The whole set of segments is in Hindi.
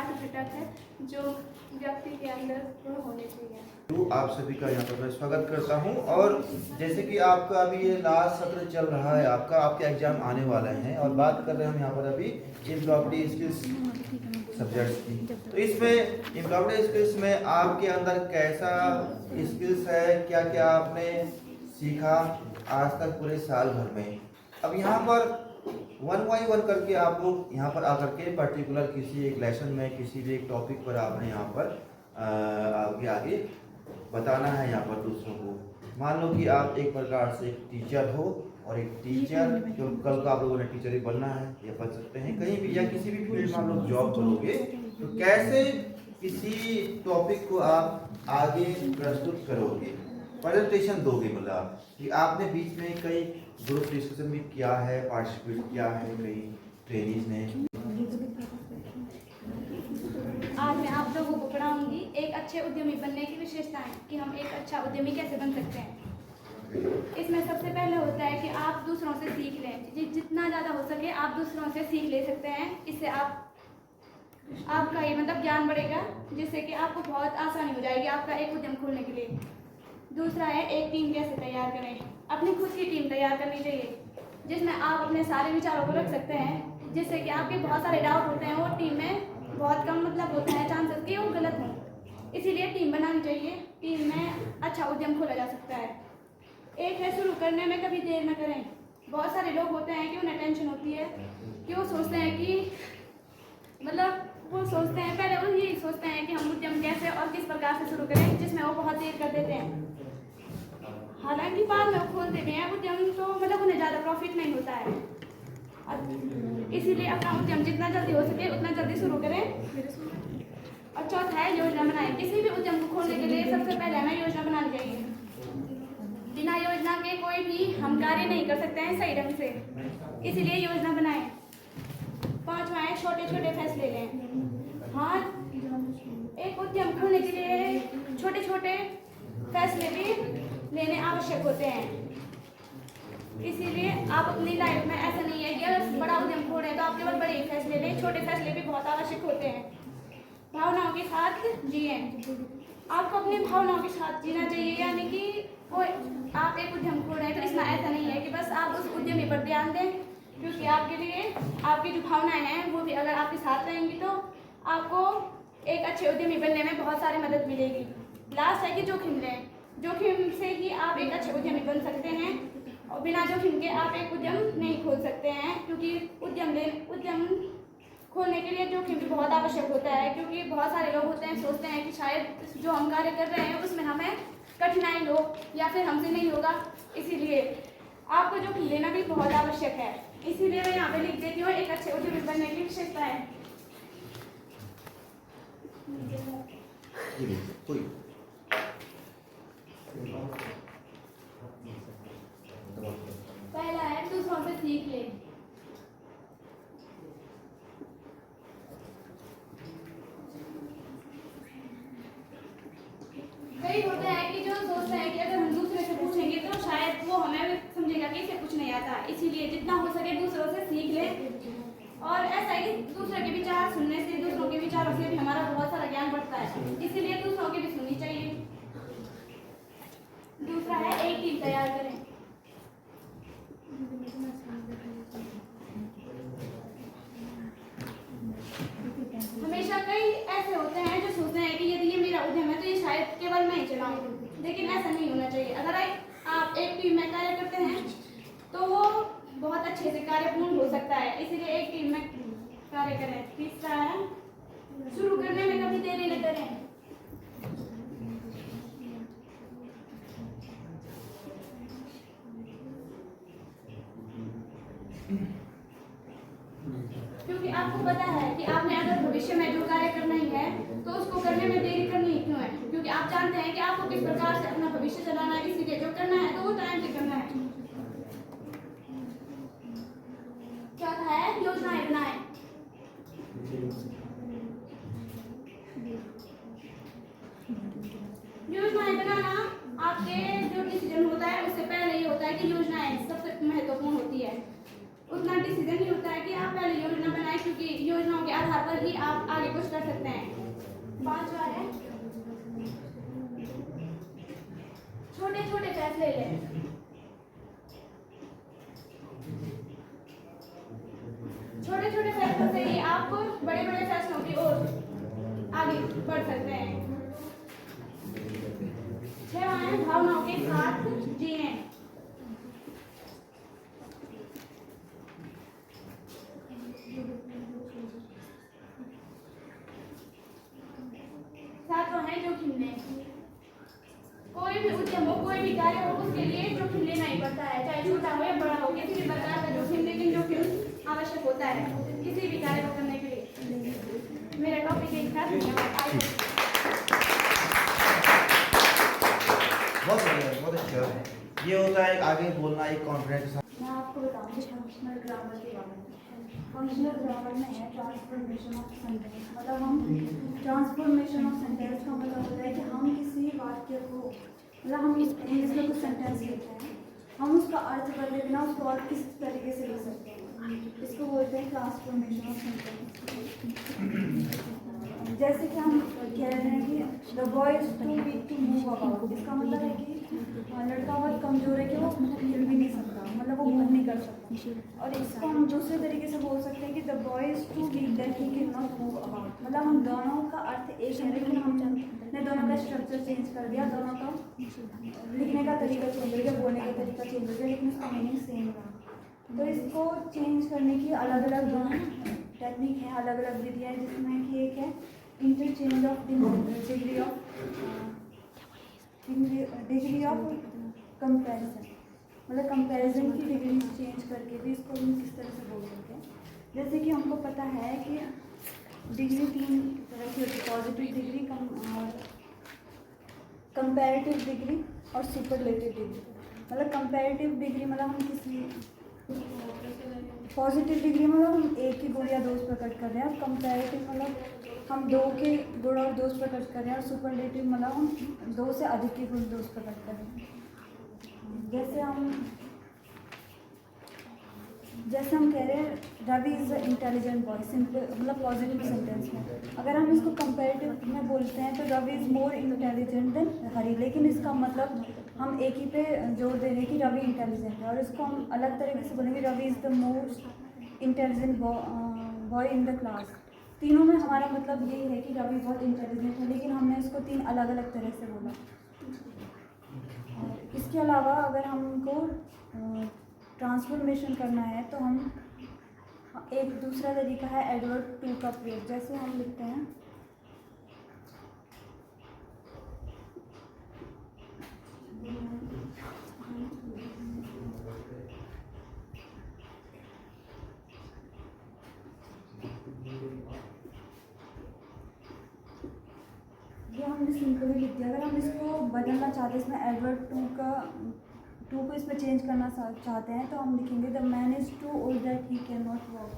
आठ घटक है जो व्यक्ति के अंदर होने चाहिए। तो आप सभी का यहाँ पर मैं स्वागत करता हूँ। और जैसे कि आपका अभी ये लास्ट सत्र चल रहा है, आपके एग्जाम आने वाले हैं और बात कर रहे हैं हम यहाँ पर अभी एम्प्लॉयबिलिटी स्किल्स सब्जेक्ट्स की। तो इसमें एम्प्लॉयबिलिटी स्किल्स में आपके अंदर कैसा स्किल्स है, क्या क्या आपने सीखा आज तक पूरे साल भर में। अब यहाँ पर वन बाई वन करके आप लोग यहाँ पर आकर के पर्टिकुलर किसी एक लेसन में किसी भी एक टॉपिक पर आपने यहाँ पर आगे आगे बताना है यहाँ पर दूसरों को। मान लो कि आप एक प्रकार से एक टीचर हो और एक टीचर जो कल को आप लोगों ने टीचर ही बनना है या बन सकते हैं कहीं भी या किसी भी फील्ड में आप लोग जॉब करोगे, तो कैसे किसी टॉपिक को आप आगे प्रस्तुत करोगे, प्रेजेंटेशन दोगे। मतलब कि आपने बीच में कई ग्रुप डिस्कशन भी किया है, पार्टिसिपेट किया है कई ट्रेनिंग्स ने। आज मैं आप लोगों को पढ़ाऊंगी एक अच्छे उद्यमी बनने की विशेषताएं कि हम एक अच्छा उद्यमी कैसे बन सकते हैं। इसमें सबसे पहले होता है कि आप दूसरों से सीख लें, जितना ज़्यादा हो सके आप दूसरों से सीख ले सकते हैं। इससे आपका ये मतलब ज्ञान बढ़ेगा, जिससे कि आपको बहुत आसानी हो जाएगी आपका एक उद्यम खोलने के लिए। दूसरा है एक टीम कैसे तैयार करें। अपनी खुद की टीम तैयार करनी चाहिए जिसमें आप अपने सारे विचारों को रख सकते हैं, जिससे कि आपके बहुत सारे डाउट होते हैं वो टीम में बहुत कम मतलब होता है चांसेस कि वो गलत हों। इसीलिए टीम बनानी चाहिए। टीम में अच्छा उद्यम खोला जा सकता है। एक है शुरू करने में कभी देर न करें। बहुत सारे लोग होते हैं कि उन्हें टेंशन होती है कि वो सोचते हैं कि पहले वो यही सोचते हैं कि हम उद्यम कैसे और किस प्रकार से शुरू करें, जिसमें वो बहुत देर कर देते हैं। हालांकि बाद में वो खोलते भी हैं उद्यम, तो मतलब उन्हें ज़्यादा प्रॉफिट नहीं होता है। इसीलिए अपना उद्यम जितना जल्दी हो सके उतना जल्दी शुरू करें। और चौथा है योजना बनाएं। किसी भी उद्यम को खोलने के लिए सबसे पहले हमें योजना बनानी चाहिए। बिना योजना के कोई भी हम कार्य नहीं कर सकते हैं सही ढंग से, इसीलिए योजना बनाएं। पांचवा है छोटे छोटे फैसले लें। हाँ, एक उद्यम खोलने के लिए छोटे छोटे फैसले भी लेने आवश्यक होते हैं। इसीलिए आप अपनी लाइफ में ऐसा नहीं है कि अगर बड़ा उद्यम खोल रहे हैं तो आप केवल बड़े फैसले लें, छोटे फैसले भी बहुत आवश्यक होते हैं। भावनाओं के साथ जिए। आपको अपनी भावनाओं के साथ जीना चाहिए, यानी कि आप एक उद्यम खोल रहे हैं तो इसमें ऐसा नहीं है कि बस आप उस उद्यमी पर ध्यान दें, क्योंकि आपके लिए आपकी जो भावनाएं हैं वो भी अगर आपके साथ रहेंगी तो आपको एक अच्छे उद्यमी बनने में बहुत सारी मदद मिलेगी। लास्ट है कि जोखिम लें। जोखिम से ही आप एक अच्छे उद्यमी बन सकते हैं और बिना जोखिम के आप एक उद्यम नहीं खोल सकते हैं, क्योंकि उद्यम खोलने के लिए जोखिम भी बहुत आवश्यक होता है। क्योंकि बहुत सारे लोग होते हैं सोचते हैं कि शायद जो हम कार्य कर रहे हैं उसमें हमें कठिनाई हो या फिर हमसे नहीं होगा, इसीलिए आपको जोखिम लेना भी बहुत आवश्यक है। इसीलिए मैं यहाँ पे लिख देती हूँ एक अच्छे उद्यमी बनने की विशेषता है। पहला है दूसरों से सीख ले। कई होते हैं कि जो सोचते हैं कि अगर हम दूसरे से पूछेंगे तो शायद वो हमें समझेगा कि इसे कुछ नहीं आता, इसीलिए जितना हो सके दूसरों से सीख ले। और ऐसा है कि दूसरे के विचार सुनने से, दूसरों के विचारों से भी हमारा बहुत सारा ज्ञान बढ़ता है, इसीलिए दूसरों की भी सुननी चाहिए। दूसरा है एक टीम तैयार करें। हमेशा कई ऐसे होते हैं जो सोचते हैं कि यदि ये मेरा उद्यम है तो ये शायद केवल मैं ही चलाऊं, लेकिन ऐसा नहीं होना चाहिए। अगर आप एक टीम में कार्य करते हैं तो वो बहुत अच्छे से कार्यपूर्ण हो सकता है, इसीलिए एक टीम में कार्य करें। तीसरा है शुरू करने में कभी देरी न करें। क्योंकि आपको पता है कि आपने अगर भविष्य में जो कार्य करना ही है तो उसको करने में देरी करनी ही क्यों है, क्योंकि आप जानते हैं कि आपको किस प्रकार से अपना भविष्य चलाना है, इसीलिए जो करना है तो वो टाइम से करना है। चौथा है योजनाएं बनाएं। योजनाएं बनाना आपके जो डिसीजन होता है उससे पहले ये होता है कि योजनाएं सबसे महत्वपूर्ण होती है। उतना डिसीजन ही होता है कि आप पहले योजना बनाएं, क्योंकि योजनाओं के आधार पर ही आप आगे कुछ कर सकते हैं। पांचवा है छोटे छोटे फैसले लें। छोटे छोटे फैसलों से ही आप बड़े बड़े फैसलों की ओर आगे बढ़ सकते हैं। छठवां है भावनाओं के साथ जिए। सातवां है जोखिम लें। कोई भी उद्यम हो, कोई भी कार्य हो, उसके लिए जोखिम लेना ही पड़ता है, चाहे छोटा हो या बड़ा हो, किसी भी प्रकार का जोखिम, लेकिन जोखिम आवश्यक होता है किसी भी कार्य को करने के लिए। मेरा टॉपिक यही था। बहुत बढ़िया, बहुत अच्छा। ये होता है आगे बोलना, एक कॉन्फिडेंस के साथ। मैं आपको बताऊंगी फंक्शनल ग्रामर के बारे में। फंक्शनल ग्रामर में है ट्रांसफॉर्मेशन ऑफ सेंटेंस। मतलब हम ट्रांसफॉर्मेशन ऑफ सेंटेंस का मतलब होता है कि हम किसी वाक्य को, मतलब हम इंग्लिश में कुछ सेंटेंस लिखते हैं, हम उसका अर्थ बदले बिना उसको और किस तरीके से लिख सकते हैं, इसको बोलते हैं ट्रांसफॉर्मेशन ऑफ सेंटेंस। जैसे कि हम कह रहे हैं कि the boy is too weak to move about. इसका मतलब है कि लड़का बहुत कमजोर है कि वो हिल भी नहीं सकता, मतलब वो मूव नहीं कर सकता। और इसको हम दूसरे तरीके से बोल सकते हैं कि the boy is too weak that he can not move about. मतलब हम दोनों का अर्थ एक है, लेकिन हमने दोनों का स्ट्रक्चर चेंज कर दिया, दोनों का लिखने का तरीका चेंज हो गया, बोलने का तरीका चेंज हो गया, लेकिन उसका मीनिंग सेम रहा। तो इसको चेंज करने की अलग अलग टेक्निक है, अलग अलग विधियाँ हैं, जिसमें कि एक है interchange of degree of comparison. मतलब कंपैरिजन की डिग्री चेंज करके भी इसको हम किस तरह से बोल सकते हैं। जैसे कि हमको पता है कि डिग्री 3 तरह की होती है, पॉजिटिव डिग्री, कंपैरेटिव डिग्री और सुपरलेटिव डिग्री। मतलब कंपैरेटिव डिग्री मतलब हम किसी, पॉजिटिव डिग्री मतलब हम एक के गुण या दोष प्रकट कर रहे हैं, कंपैरेटिव मतलब हम 2 के गुण और दोष प्रकट कर रहे हैं, और सुपरलेटिव मतलब हम 2 से अधिक के गुण दोष प्रकट कर रहे हैं। जैसे हम कह रहे हैं Ravi is a intelligent boy, simple मतलब पॉजिटिव सेंटेंस में। अगर हम इसको कंपैरेटिव में बोलते हैं तो Ravi is more intelligent than Hari, लेकिन इसका मतलब हम एक ही पे जोर दे रहे हैं कि रवि इंटेलिजेंट है। और इसको हम अलग तरीके से बोलेंगे Ravi is the most intelligent boy in the class. तीनों में हमारा मतलब यही है कि रवि बहुत इंटेलिजेंट है, लेकिन हमने इसको 3 अलग अलग तरह से बोला। इसके अलावा अगर हमको ट्रांसफॉर्मेशन करना है तो हम एक दूसरा तरीका है एडवर्ब टू का प्रयोग। जैसे हम लिखते हैं ये हमने सिंपली लिख दिया। अगर हम इसको बदलना चाहते हैं, इसमें एडवर्ब टू को इसमें चेंज करना चाहते हैं तो हम लिखेंगे the man is too old that he can not walk.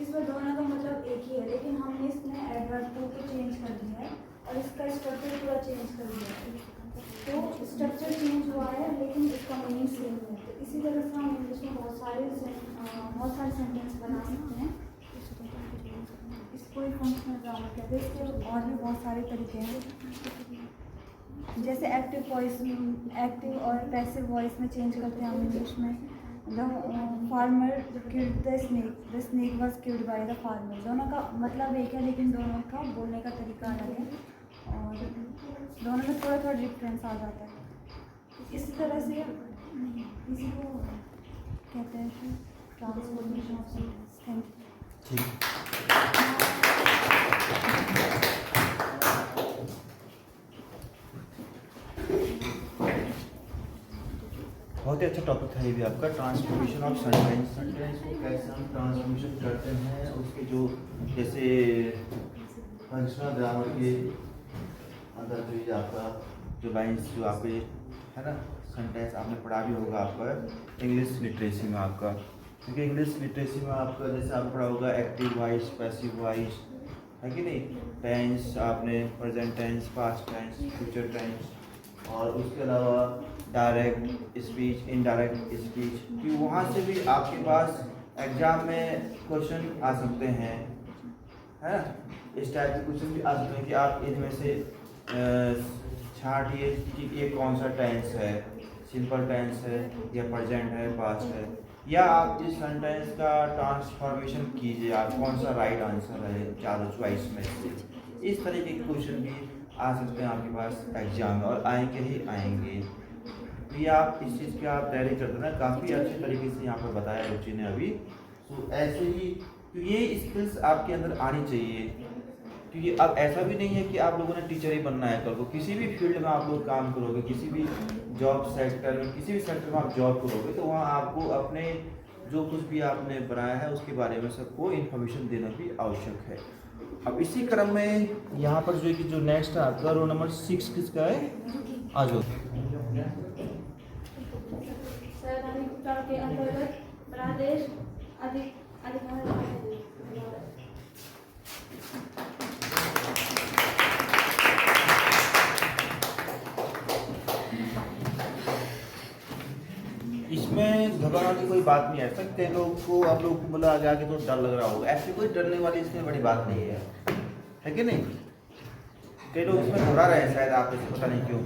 इसमें दोनों का मतलब एक ही है, लेकिन हमने इसमें एडवर्ब टू को चेंज कर दिया है और इसका स्ट्रक्चर पूरा चेंज कर दिया है। तो स्ट्रक्चर चेंज हुआ है लेकिन इसका मीनिंग सेम है। तो इसी तरह से हम इंग्लिश में बहुत सारे सेंटेंस बना सकते हैं। इसको ही फंक्शनल ग्रामर कहते हैं। इसके और भी बहुत सारे तरीके हैं, जैसे एक्टिव और पैसिव वॉइस में चेंज करते हैं हम इंग्लिश में। The farmer killed the snake was killed by the farmer. दोनों का मतलब एक है, लेकिन दोनों का बोलने का तरीका अलग है और दोनों में थोड़ा थोड़ा डिफरेंस आ जाता है। इसी तरह से इसी को कहते हैं कि transformation of sentence. Thank you. बहुत ही अच्छा टॉपिक था ये भी आपका, ट्रांसफॉर्मेशन ऑफ सेंटेंस। सेंटेंस को कैसे हम ट्रांसफॉर्मेशन करते हैं, उसके जो जैसे फंक्शनल ग्रामर के अंदर जो ये आपका जो लाइन्स जो आपके है ना, सेंटेंस आपने पढ़ा भी होगा आपका इंग्लिश लिटरेसी में आपका, क्योंकि इंग्लिश लिटरेसी में आपका जैसे आप पढ़ा होगा एक्टिव वॉइस, पैसिव वॉइस, है कि नहीं, टेंस आपने present tense, past tense, future tense, और उसके अलावा डायरेक्ट स्पीच, इनडायरेक्ट स्पीच, कि वहाँ से भी आपके पास एग्ज़ाम में क्वेश्चन आ सकते हैं, है ना। इस टाइप के क्वेश्चन भी आ सकते हैं कि आप इनमें से छांटिए कि ये कौन सा टेंस है, सिंपल टेंस है या प्रेजेंट है, पास्ट है, या आप इस सेंटेंस का ट्रांसफॉर्मेशन कीजिए, आप कौन सा राइट आंसर है चारों चॉइस में से। इस तरीके के क्वेश्चन भी आ सकते हैं आपके पास एग्जाम में, और आएंगे ही आएंगे। तो ये आप इस चीज़ की आप तैयारी करते ना, काफ़ी अच्छे तरीके से यहाँ पर बताया रुचि ने अभी। तो ऐसे ही तो ये स्किल्स आपके अंदर आनी चाहिए, क्योंकि अब ऐसा भी नहीं है कि आप लोगों ने टीचर ही बनना है कल को। किसी भी फील्ड में आप लोग काम करोगे, किसी भी जॉब सेक्टर में, किसी भी सेक्टर में आप जॉब करोगे, तो वहाँ आपको अपने जो कुछ भी आपने बनाया है उसके बारे में सबको इन्फॉर्मेशन देना भी आवश्यक है। अब इसी क्रम में यहाँ पर जो है कि जो नेक्स्ट आपका रोल नंबर 6 किसका है, आ जाओ। संवैधानिक उपचार के अंतर्गत प्रदेश अधिकार इसमें घबराने की कोई बात नहीं है। ऐसा कई लोग को आप लोग को बोला आगे तो डर लग रहा होगा, ऐसी कोई डरने वाली इसमें बड़ी बात नहीं है कि नहीं। कई लोग इसमें घबरा रहे हैं शायद, आप इसे पता नहीं क्यों।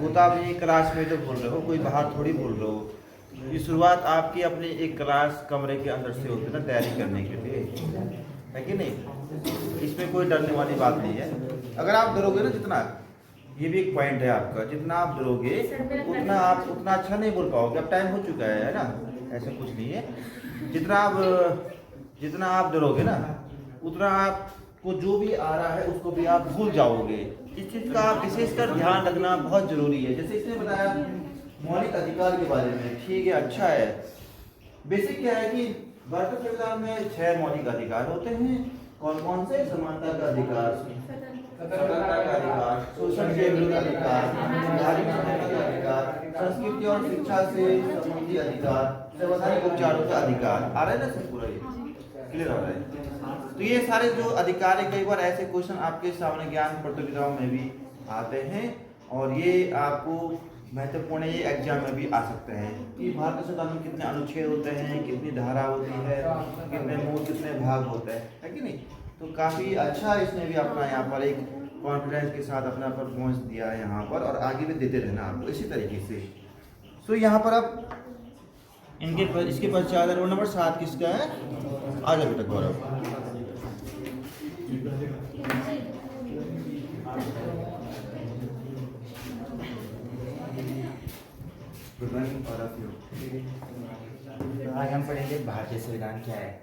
वो तो आप ये क्लास में जो बोल रहे हो, कोई बाहर थोड़ी बोल रहे हो। ये शुरुआत आपकी अपने एक क्लास कमरे के अंदर से होती है ना, तैयारी करने के लिए, है कि नहीं। इसमें कोई डरने वाली बात नहीं है। अगर आप डरोगे ना जितना, ये भी एक पॉइंट है आपका, जितना आप डरोगे उतना आप उतना अच्छा नहीं बोल पाओगे। अब टाइम हो चुका है ना, ऐसा कुछ नहीं है। जितना आप डरोगे ना, उतना आपको जो भी आ रहा है उसको भी आप भूल जाओगे। इस चीज़ का आप विशेषकर ध्यान रखना बहुत जरूरी है। जैसे इसने बताया मौलिक अधिकार के बारे में, ठीक है, अच्छा है। बेसिक क्या है कि भारतीय संविधान में 6 मौलिक अधिकार होते हैं। कौन कौन से? समानता का अधिकार, स्वतंत्रता का अधिकार, शोषण के विरुद्ध अधिकार, धार्मिक स्वतंत्रता का अधिकार, संस्कृति और शिक्षा से संबंधित अधिकार, संवैधानिक उपचारों का अधिकार। आ रहा है ना सर, पूरा ये क्लियर हो रहा है। तो ये सारे जो अधिकार है, कई बार ऐसे क्वेश्चन आपके सामने ज्ञान प्रतियोगिताओं में भी आते हैं, और ये आपको महत्वपूर्ण है, ये एग्जाम में भी आ सकते हैं कि भारतीय संविधान में कितने अनुच्छेद होते हैं, कितनी धारा होती है, कितने मूल, कितने भाग होते हैं, है कि नहीं। तो काफ़ी अच्छा इसने भी अपना यहाँ पर एक कॉन्फिडेंस के साथ अपना परफॉर्मेंस दिया है यहाँ पर, और आगे भी देते रहना आपको इसी तरीके से। सो यहाँ पर अब इसके पश्चात रोल नंबर 7 किसका है? आ जाओ बेटा Gaurav. Good morning all of you. आज हम पढ़ेंगे भारतीय संविधान क्या है।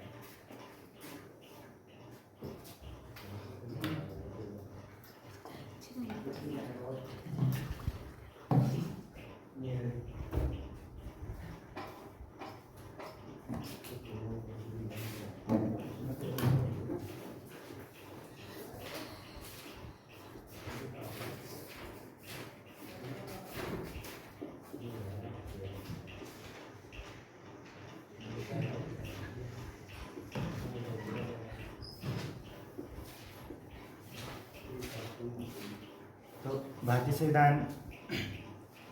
तो भारतीय संविधान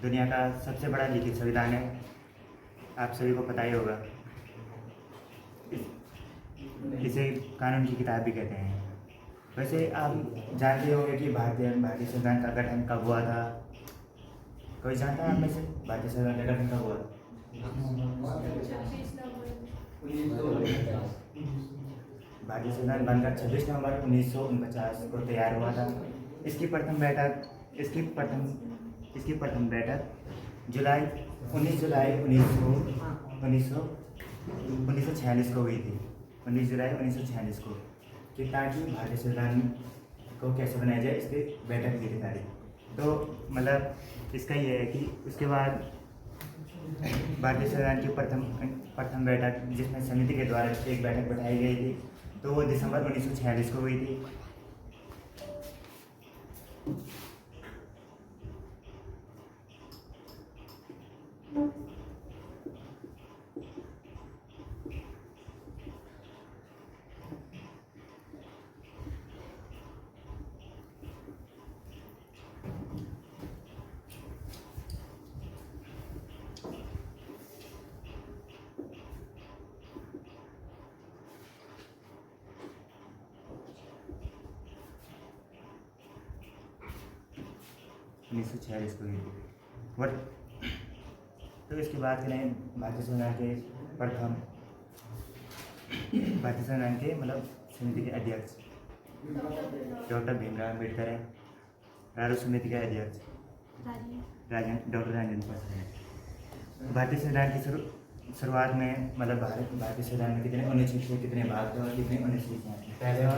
दुनिया का सबसे बड़ा लिखित संविधान है, आप सभी को पता ही होगा। इसे कानून की किताब भी कहते हैं। वैसे आप जानते होंगे कि भारतीय संविधान का गठन कब हुआ था? कोई जानता है आप में से भारतीय संविधान का गठन कब हुआ? भारतीय संविधान बनकर 26 नवंबर 1949 को तैयार हुआ था। इसकी प्रथम बैठक 19 जुलाई 1946 को हुई थी। 19 जुलाई 1946 को, कि ताकि भारतीय संविधान को कैसे बनाया जाए, इसकी बैठक की थी तारीख। तो मतलब इसका ये है कि उसके बाद भारतीय संविधान की प्रथम बैठक, जिसमें समिति के द्वारा एक बैठक बैठाई गई थी, तो वो दिसंबर 1946 को हुई थी। 1946 को हुई थी। बट तो इसकी बात करें भारतीय संविधान के प्रथम भारतीय संविधान के मतलब समिति के अध्यक्ष डॉक्टर भीमराव अम्बेडकर हैं। प्रारूप समिति के अध्यक्ष डॉक्टर राजेंद्र प्रसाद हैं। भारतीय संविधान की शुरुआत में मतलब भारतीय संविधान में कितने अनुच्छेद थे, कितने भाग थे और कितने अनुच्छेद हैं पहले और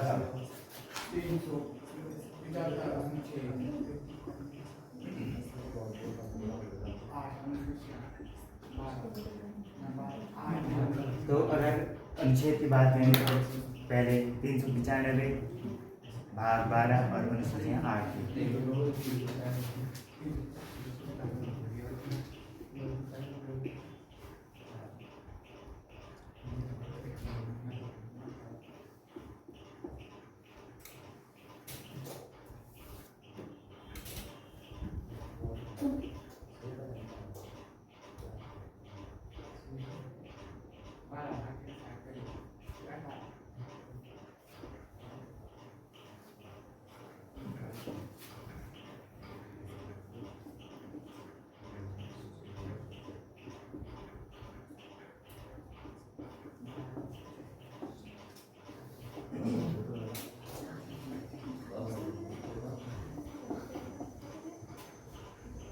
तो अगर अनुच्छेद की बात करें तो पहले 395 भाग 12 और अनुसूचियाँ 8 थी।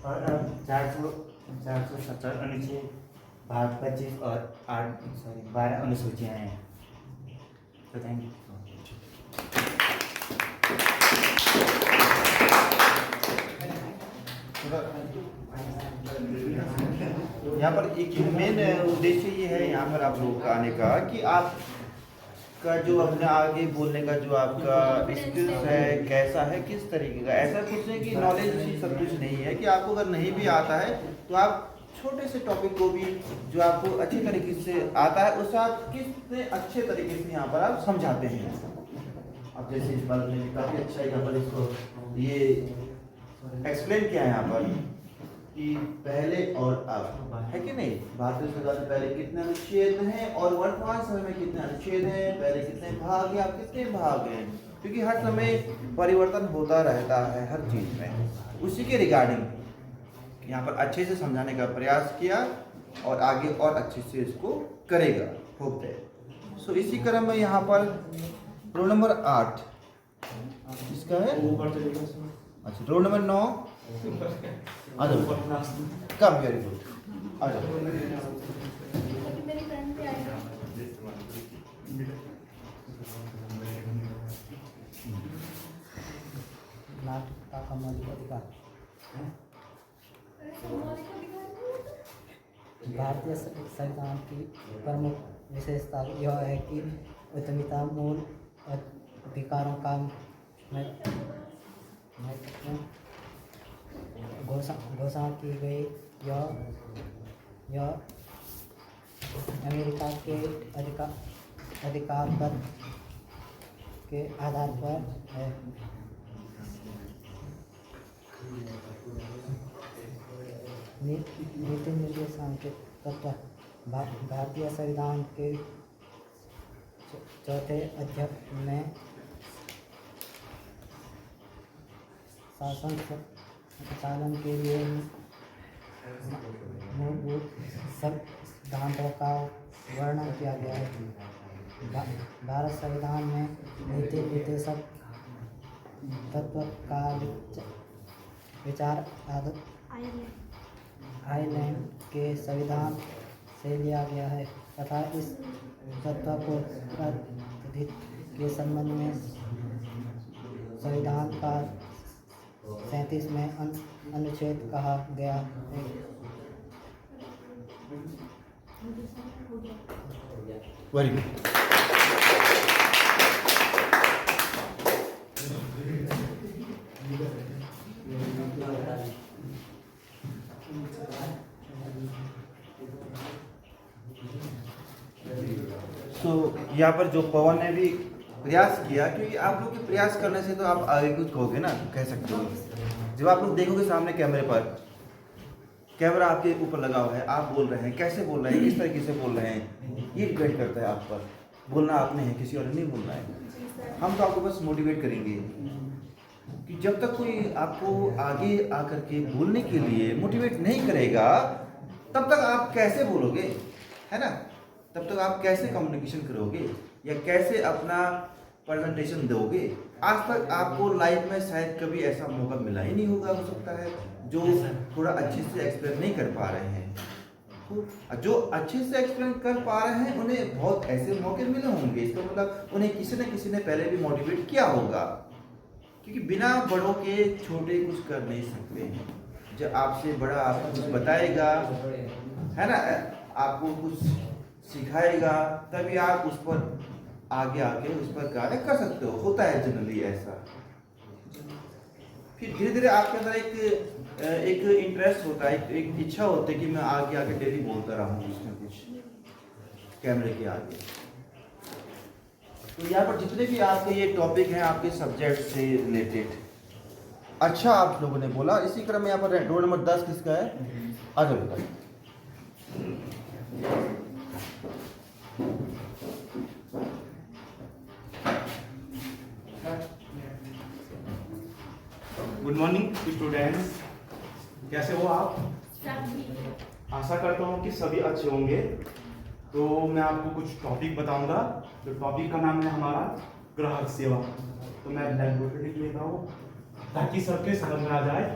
और अब 470 अनुच्छेद भाग 25 और 12 अनुसूचियाँ हैं। तो थैंक यू। यहाँ पर एक मेन उद्देश्य ये है यहाँ पर आप लोगों का आने का कि आप का जो अपने आगे बोलने का जो आपका स्किल्स है कैसा है, किस तरीके का। ऐसा कुछ नहीं कि नॉलेज ही सब कुछ नहीं है कि आपको अगर नहीं भी आता है तो आप छोटे से टॉपिक को भी जो आपको अच्छी तरीके से आता है उससे आप कितने अच्छे तरीके से यहाँ पर आप समझाते हैं। अब जैसे इस बात में काफ़ी अच्छा यहाँ पर इसको ये एक्सप्लेन किया है यहाँ पर कि पहले और अब, है कि नहीं। भारतीय संविधान में पहले कितने अनुच्छेद हैं और वर्तमान समय में कितने अनुच्छेद हैं, पहले कितने भाग हैं, अब कितने भाग हैं, क्योंकि हर समय परिवर्तन होता रहता है हर चीज़ में। उसी के रिगार्डिंग यहाँ पर अच्छे से समझाने का प्रयास किया और आगे और अच्छे से इसको करेगा होप है। सो इसी क्रम में यहाँ पर रोल नंबर 8 इसका है, अच्छा रोल नंबर 9 आ जाओ, कम वेरी गुड आ जाओ। भारतीय संविधान की प्रमुख विशेषता यह है कि उद्यमिता मूल अधिकारों का घोषणा की गई। यह अमेरिका के अधिकारगत के आधार पर है। नीति निर्देशन के तत्व भारतीय संविधान के चौथे अध्याय में शासन संचालन के लिए मूलभूत सिद्धांतों का वर्णन किया गया है। भारत संविधान में नीति निर्देशक तत्व का विचार आयरलैंड के संविधान से लिया गया है तथा इस तत्व को प्रतिनिधित्व के संबंध में संविधान का 37 में अनुच्छेद कहा गया है। Very good. तो यहाँ पर जो पवन ने भी प्रयास किया, क्योंकि आप लोग के प्रयास करने से तो आप आगे कुछ कहोगे ना, कह सकते हो। जब आप लोग देखोगे सामने कैमरे पर, कैमरा आपके ऊपर लगा हुआ है, आप बोल रहे हैं, कैसे बोल रहे हैं, किस तरीके से बोल रहे हैं, ये डिपेंड करता है आप पर। बोलना आपने है, किसी और ने नहीं बोलना है। हम तो आपको बस मोटिवेट करेंगे। कि जब तक कोई आपको आगे आकर के बोलने के लिए मोटिवेट नहीं करेगा, तब तक आप कैसे बोलोगे, है ना? तब तक आप कैसे कम्युनिकेशन करोगे या कैसे अपना प्रेजेंटेशन दोगे? आज तक आपको लाइफ में शायद कभी ऐसा मौका मिला ही नहीं होगा, हो सकता है, जो थोड़ा अच्छे से एक्सप्लेन नहीं कर पा रहे हैं। तो जो अच्छे से एक्सप्लेन कर पा रहे हैं उन्हें बहुत ऐसे मौके मिले होंगे, इसका मतलब उन्हें किसी ने पहले भी मोटिवेट किया होगा, क्योंकि बिना बड़ों के छोटे कुछ कर नहीं सकते। जब आपसे बड़ा आपको कुछ बताएगा, है ना, आपको कुछ सिखाएगा, तभी आप उस पर आगे आके उस पर कार्य कर सकते हो। होता है जनरली ऐसा। फिर धीरे धीरे आपके अंदर एक इंटरेस्ट होता है, एक इच्छा होती है कि मैं आगे आगे डेली बोलता रहूँ कुछ ना कुछ कैमरे के आगे। तो यहाँ पर जितने भी आपके ये टॉपिक हैं आपके सब्जेक्ट से रिलेटेड, अच्छा आप लोगों ने बोला। इसी क्रम में यहाँ पर रोल नंबर 10 किसका है? आ जाओ बेटा। गुड मॉर्निंग स्टूडेंट्स, कैसे हो आप? आशा करता हूँ कि सभी अच्छे होंगे। तो मैं आपको कुछ टॉपिक बताऊंगा। तो टॉपिक का नाम है हमारा ग्राहक सेवा। तो मैं ब्लैक बोर्ड पर लिख लेता हूँ ताकि सबके समझ में आ जाए।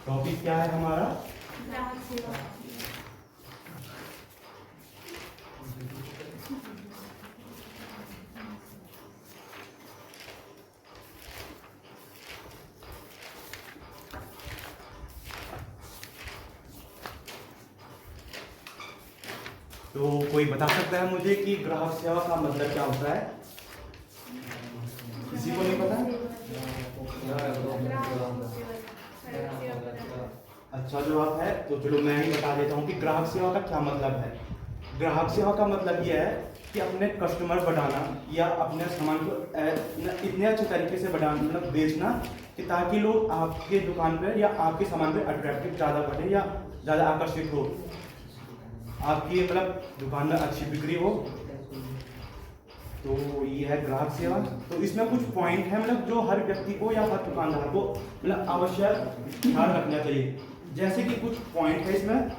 टॉपिक क्या है हमारा? ग्राहक सेवा। तो कोई बता सकता है मुझे कि ग्राहक सेवा का मतलब क्या होता है? किसी को नहीं पता? अच्छा जवाब है। तो चलो मैं ही बता देता हूँ कि ग्राहक सेवा का क्या मतलब है। ग्राहक सेवा का मतलब यह है कि अपने कस्टमर बढ़ाना या अपने सामान को इतने अच्छे तरीके से बढ़ाना, मतलब बेचना कि ताकि लोग आपके दुकान पर या आपके सामान पे अट्रैक्टिव ज़्यादा बढ़े या ज़्यादा आकर्षित हो, आपकी मतलब दुकान में अच्छी बिक्री हो। तो ये है ग्राहक सेवा। तो इसमें कुछ पॉइंट है, मतलब जो हर व्यक्ति को या हर दुकानदार को मतलब आवश्यक ध्यान रखना चाहिए। जैसे कि कुछ पॉइंट है इसमें,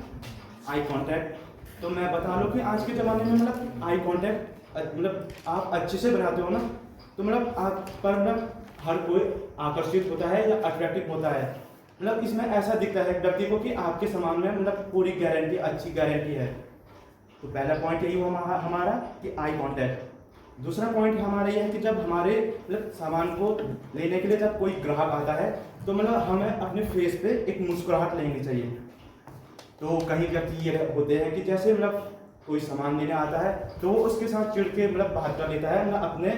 आई कांटेक्ट। तो मैं बता लूँ कि आज के ज़माने में मतलब आई कांटेक्ट मतलब आप अच्छे से बनाते हो ना, तो मतलब आप पर मतलब हर कोई आकर्षित होता है या अट्रैक्टिव होता है। मतलब इसमें ऐसा दिखता है व्यक्ति को कि आपके सामान में मतलब पूरी गारंटी, अच्छी गारंटी है। तो पहला पॉइंट यही हुआ हमारा कि आई कांटेक्ट। दूसरा पॉइंट हमारा यह है कि जब हमारे मतलब सामान को लेने के लिए जब कोई ग्राहक आता है तो मतलब हमें अपने फेस पे एक मुस्कुराहट लेनी चाहिए। तो कई व्यक्ति ये होते हैं कि जैसे मतलब कोई सामान लेने आता है तो वो उसके साथ चिढ़ के मतलब बात कर लेता है मतलब अपने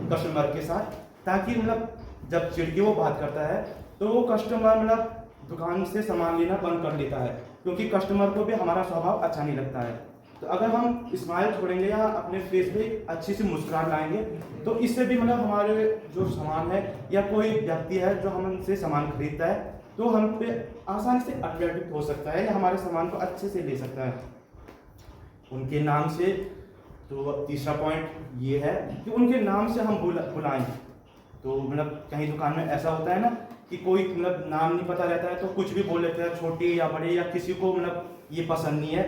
कस्टमर के साथ, ताकि मतलब जब चिढ़ के वो बात करता है तो वो कस्टमर मतलब दुकान से सामान लेना बंद कर लेता है, क्योंकि कस्टमर को भी हमारा स्वभाव अच्छा नहीं लगता है। तो अगर हम स्माइल छोड़ेंगे या अपने फेस पे अच्छी सी मुस्कुराहट लाएंगे तो इससे भी मतलब हमारे जो सामान है या कोई व्यक्ति है जो हमसे सामान खरीदता है तो हम पे आसानी से अट्रैक्टिव हो सकता है या हमारे सामान को अच्छे से ले सकता है उनके नाम से। तो तीसरा पॉइंट ये है कि उनके नाम से हम बुलाएं। तो मतलब कहीं दुकान में ऐसा होता है ना कि कोई मतलब नाम नहीं पता रहता है तो कुछ भी बोल लेते हैं, छोटे या बड़े, या किसी को मतलब ये पसंद नहीं है।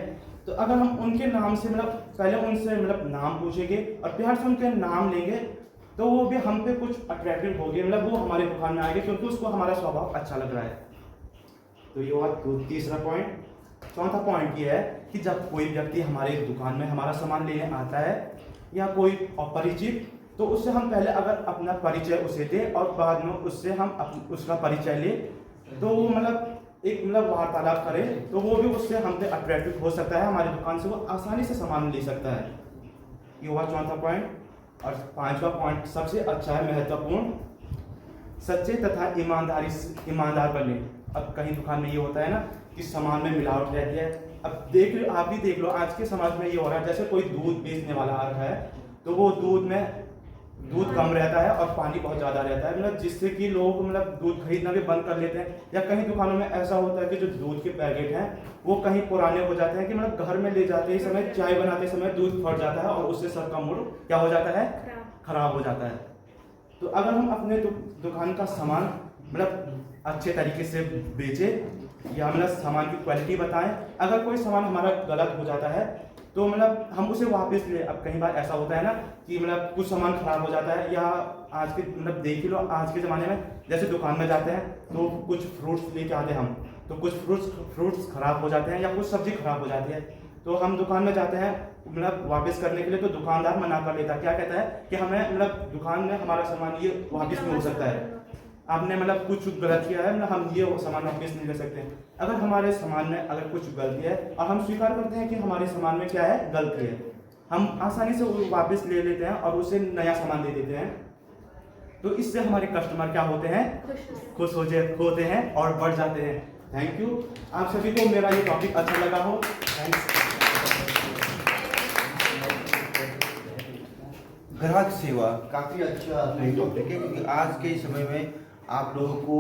तो अगर हम उनके नाम से मतलब पहले उनसे मतलब नाम पूछेंगे और प्यार से उनके नाम लेंगे तो वो भी हम पे कुछ अट्रैक्टिव होगी, मतलब वो हमारे दुकान में आएंगे क्योंकि उसको हमारा स्वभाव अच्छा लग रहा है। तो ये हुआ तीसरा पॉइंट। चौथा पॉइंट ये है कि जब कोई व्यक्ति हमारे दुकान में हमारा सामान लेने आता है या कोई अपरिचित, तो उससे हम पहले अगर अपना परिचय उसे दें और बाद में उससे हम उसका परिचय लें तो वो मतलब एक मतलब वार्तालाप करे तो वो भी उससे हम पे अट्रैक्टिव हो सकता है, हमारी दुकान से वो आसानी से सामान ले सकता है। ये हुआ चौथा पॉइंट। और पांचवा पॉइंट सबसे अच्छा है, महत्वपूर्ण, सच्चे तथा ईमानदार बने। अब कहीं दुकान में ये होता है ना कि सामान में मिलावट रहती है अब आप भी देख लो, आज के समाज में ये हो रहा है, जैसे कोई दूध बेचने वाला आ रहा है तो वो दूध कम रहता है और पानी बहुत ज़्यादा रहता है, मतलब जिससे कि लोग मतलब दूध खरीदना भी बंद कर लेते हैं। या कहीं दुकानों में ऐसा होता है कि जो दूध के पैकेट हैं वो कहीं पुराने हो जाते हैं कि मतलब घर में ले जाते ही समय, चाय बनाते समय दूध फट जाता है और उससे सबका मूड क्या हो जाता है, खराब हो जाता है। तो अगर हम अपने दुकान का सामान मतलब अच्छे तरीके से बेचें या मतलब सामान की क्वालिटी बताएं, अगर कोई सामान हमारा गलत हो जाता है तो मतलब हम उसे वापस ले। अब कई बार ऐसा होता है ना कि मतलब कुछ सामान खराब हो जाता है, या आज के मतलब देख लो आज के ज़माने में जैसे दुकान में जाते हैं तो कुछ फ्रूट्स लेके आते हैं हम, तो कुछ फ्रूट्स खराब हो जाते हैं या कुछ सब्जी खराब हो जाती है, तो हम दुकान में जाते हैं मतलब वापस करने के लिए, तो दुकानदार मना कर लेता है। क्या कहता है कि हमें मतलब दुकान में हमारा सामान ये वापस नहीं हो सकता है, आपने मतलब कुछ गलत किया है, मतलब हम ये सामान वापस नहीं ले सकते। अगर हमारे सामान में अगर कुछ गलती है और हम स्वीकार करते हैं कि हमारे सामान में क्या है, गलती है, हम आसानी से वो वापस ले लेते हैं और उसे नया सामान दे देते हैं। तो इससे हमारे कस्टमर क्या होते हैं, खुश होते हैं और बढ़ जाते हैं। Thank you. आप सभी को मेरा ये टॉपिक अच्छा लगा हो, थैंक्स। ग्राहक सेवा काफ़ी अच्छा टॉपिक है, क्योंकि आज के समय में आप लोगों को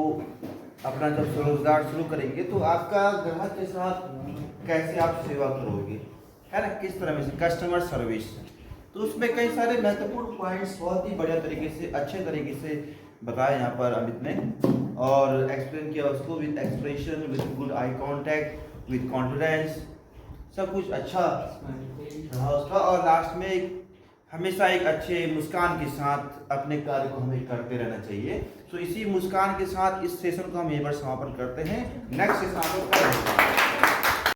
अपना जब स्वरोजगार शुरू करेंगे तो आपका ग्राहक के साथ कैसे आप सेवा करोगे, है ना, किस तरह में कस्टमर सर्विस, तो उसमें कई सारे महत्वपूर्ण पॉइंट्स बहुत ही बढ़िया तरीके से अच्छे तरीके से बताया यहाँ पर अमित ने, और एक्सप्लेन किया उसको with expression, with good eye contact, with confidence, सब कुछ अच्छा रहा उसका। और लास्ट में हमेशा एक अच्छे मुस्कान के साथ अपने कार्य को हमें करते रहना चाहिए। तो इसी मुस्कान के साथ इस सेशन को हम यहीं पर समापन करते हैं। Next session